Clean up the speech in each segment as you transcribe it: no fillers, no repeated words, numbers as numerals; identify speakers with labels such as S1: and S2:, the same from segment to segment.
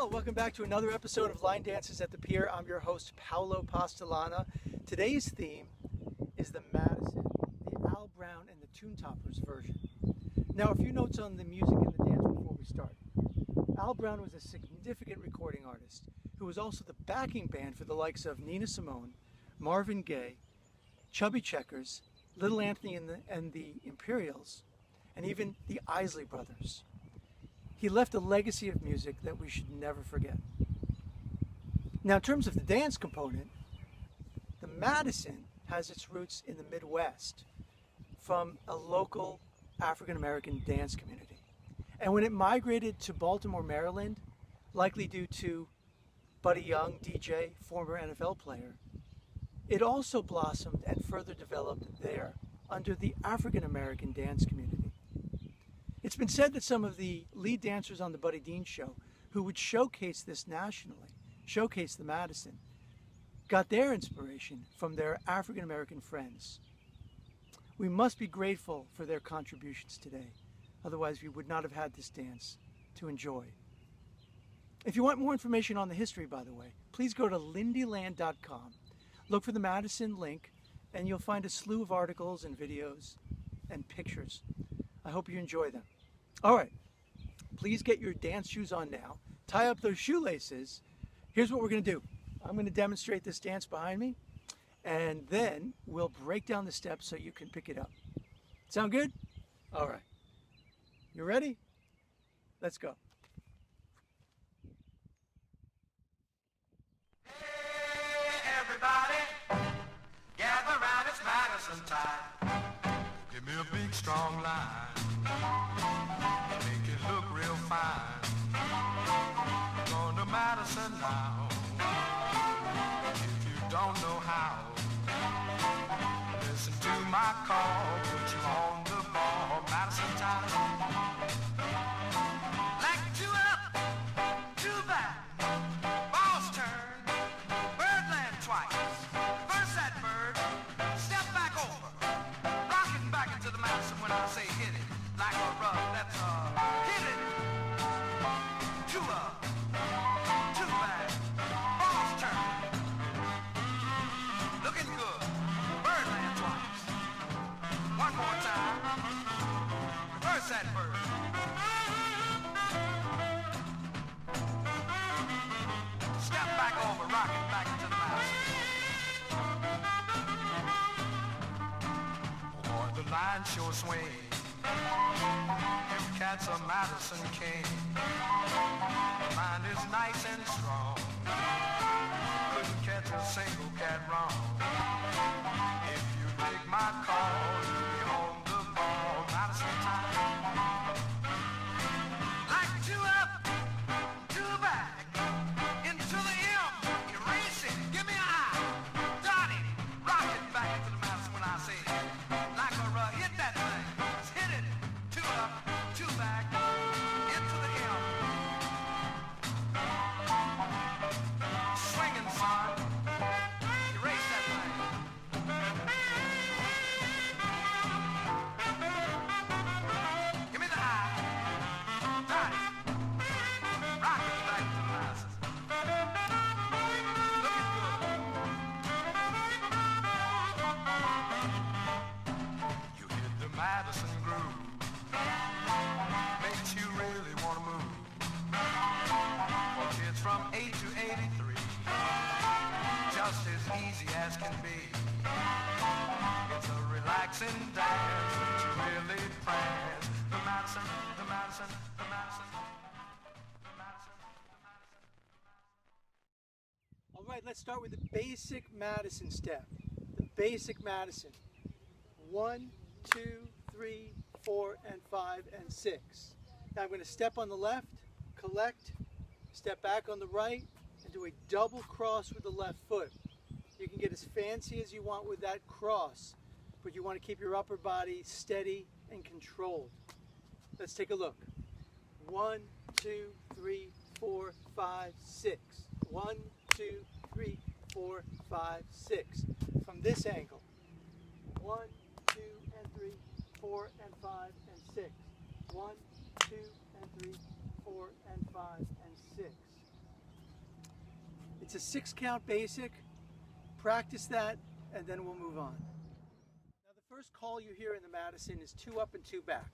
S1: Well, welcome back to another episode of Line Dances at the Pier. I'm your host, Paolo Postelana. Today's theme is the Madison, the Al Brown and the Tunetoppers version. Now, a few notes on the music and the dance before we start. Al Brown was a significant recording artist who was also the backing band for the likes of Nina Simone, Marvin Gaye, Chubby Checkers, Little Anthony and the Imperials, and even the Isley Brothers. He left a legacy of music that we should never forget. Now, in terms of the dance component, the Madison has its roots in the Midwest from a local African-American dance community. And when it migrated to Baltimore, Maryland, likely due to Buddy Young, DJ, former NFL player, it also blossomed and further developed there under the African-American dance community. It's been said that some of the lead dancers on the Buddy Dean Show, who would showcase this nationally, showcase the Madison, got their inspiration from their African-American friends. We must be grateful for their contributions today. Otherwise, we would not have had this dance to enjoy. If you want more information on the history, by the way, please go to lindyland.com. Look for the Madison link, and you'll find a slew of articles and videos and pictures. I hope you enjoy them. All right, please get your dance shoes on now. Tie up those shoelaces. Here's what we're going to do. I'm going to demonstrate this dance behind me, and then we'll break down the steps so you can pick it up. Sound good? All right. You ready? Let's go.
S2: Hey, everybody, gather round, it's Madison time. Give me a big, strong line. Make it look real fine. Going to Madison now. If you don't know how, listen to my call. Put you on the ball. Madison time. Like two up, two back. Ball's turn. Birdland twice. First that bird. Step back over. Rocking back into the Madison when I say hit it. Like a rub, that's hit it. Two up, two back, ball's turn. Looking good. Birdland twice. One more time. Reverse that bird. Step back over, rocking back into the Madison. Boy, the line sure swings. Them cats are Madison king. Mine is nice and strong. Couldn't catch a single cat wrong. If you take my call, you'll be on the ball. Madison time. Like two up, two back. Into the M, erase it. Give me a eye. Dot it. Rock it back into the Madison when I say it. Like a hit that thing. Hit it. Two up, two back, into the M. Swinging, son. Erase that thing. Give me the eye. Dot it. Rock it back to the Madison. Looking good. You hit the Madison groove. Makes you really want to move. For kids from 8 to 83, just as easy as can be. It's a relaxing dance that you really prance. The Madison, the Madison, the Madison, the Madison, the Madison.
S1: All right, let's start with the basic Madison step. The basic Madison. 1, 2, 3, 4, and 5, and 6. Now I'm going to step on the left, collect, step back on the right, and do a double cross with the left foot. You can get as fancy as you want with that cross, but you want to keep your upper body steady and controlled. Let's take a look. 1, 2, 3, 4, 5, 6. 1, 2, 3, 4, 5, 6. From this angle. 1, 2, and 3, 4, and 5, and 6. 1, 2, and 3, 4, and 5, and 6. It's a 6-count basic. Practice that, and then we'll move on. Now the first call you hear in the Madison is 2 up and 2 back.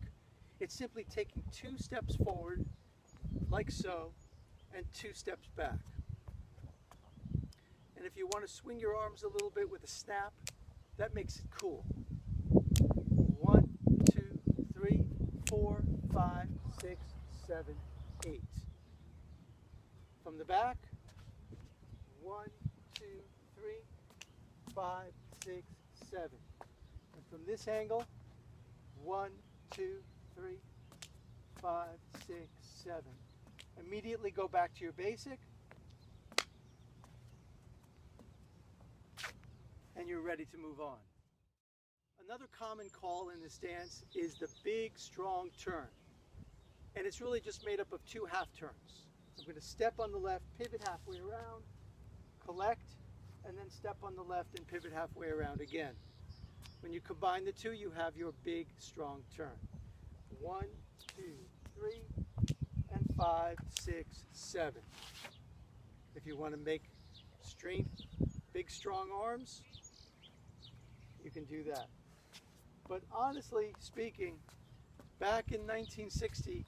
S1: It's simply taking 2 steps forward, like so, and 2 steps back. And if you want to swing your arms a little bit with a snap, that makes it cool. 1, 2, 3, 4, 5, 6, 7, 8. From the back, 1, 2, 3, 5, 6, 7. And from this angle, 1, 2, 3, 5, 6, 7. Immediately go back to your basic, and you're ready to move on. Another common call in this dance is the big, strong turn. And it's really just made up of 2 half turns. I'm going to step on the left, pivot halfway around, collect, and then step on the left and pivot halfway around again. When you combine the 2, you have your big, strong turn. 1, 2, 3, and 5, 6, 7. If you want to make strength, big, strong arms, you can do that. But honestly speaking, back in 1960,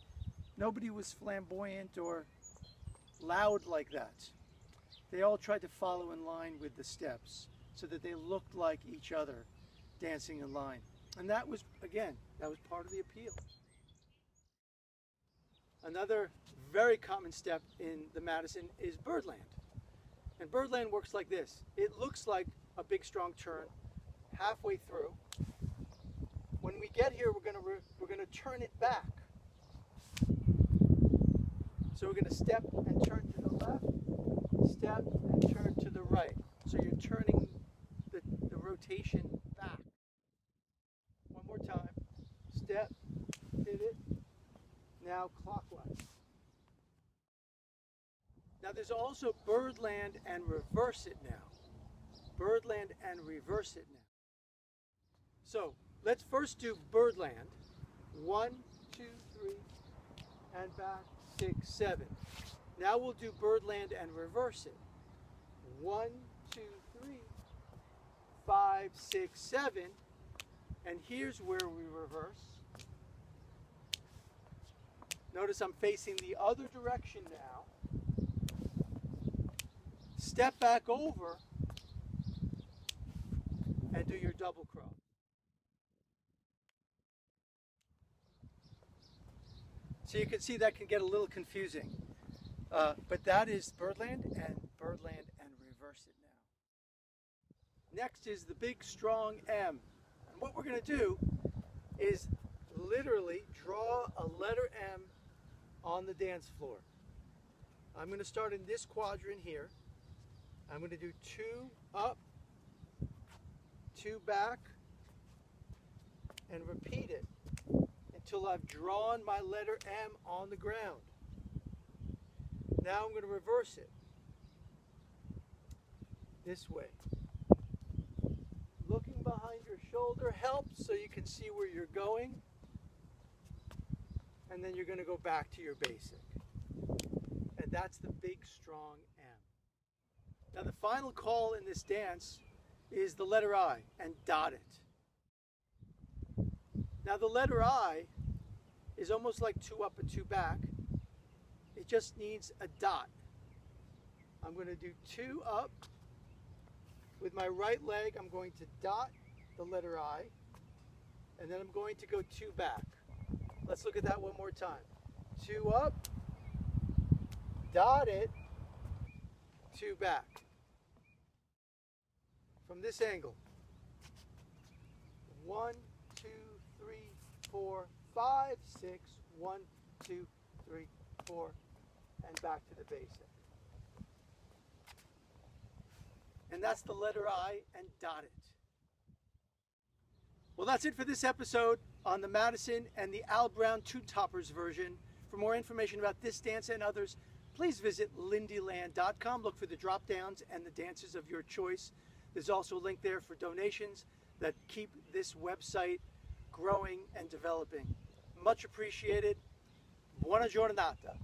S1: nobody was flamboyant or loud like that. They all tried to follow in line with the steps so that they looked like each other dancing in line. And that was, again, that was part of the appeal. Another very common step in the Madison is Birdland. And Birdland works like this. It looks like a big strong turn halfway through. When we get here, we're gonna turn it back. So we're gonna step and turn to the left, step and turn to the right. So you're turning the rotation back. One more time. Step, pivot, now clockwise. Now there's also Birdland and reverse it now. Birdland and reverse it now. So let's first do Birdland. 1, 2, 3, and back, 6, 7. Now we'll do Birdland and reverse it. 1, 2, 3, 5, 6, 7. And here's where we reverse. Notice I'm facing the other direction now. Step back over and do your double cross. So you can see that can get a little confusing. But that is Birdland and reverse it now. Next is the big strong M. And what we're going to do is literally draw a letter M on the dance floor. I'm going to start in this quadrant here. I'm going to do 2 up, 2 back, and repeat it until I've drawn my letter M on the ground. Now I'm going to reverse it this way. Looking behind your shoulder helps so you can see where you're going. And then you're going to go back to your basic. And that's the big strong M. Now the final call in this dance is the letter I, and dot it. Now the letter I is almost like 2 up and 2 back. It just needs a dot. I'm going to do 2 up. With my right leg, I'm going to dot the letter I, and then I'm going to go 2 back. Let's look at that one more time. 2 up, dot it, 2 back. From this angle. 1, 2, 3, 4, 5, 6, 1, 2, 3, 4, and back to the basic. And that's the letter I, and dot it. Well, that's it for this episode on the Madison and the BROWN TuneToppers version. For more information about this dance and others, please visit lindyland.com. Look for the drop downs and the dances of your choice. There's also a link there for donations that keep this website growing and developing. Much appreciated. Buona giornata.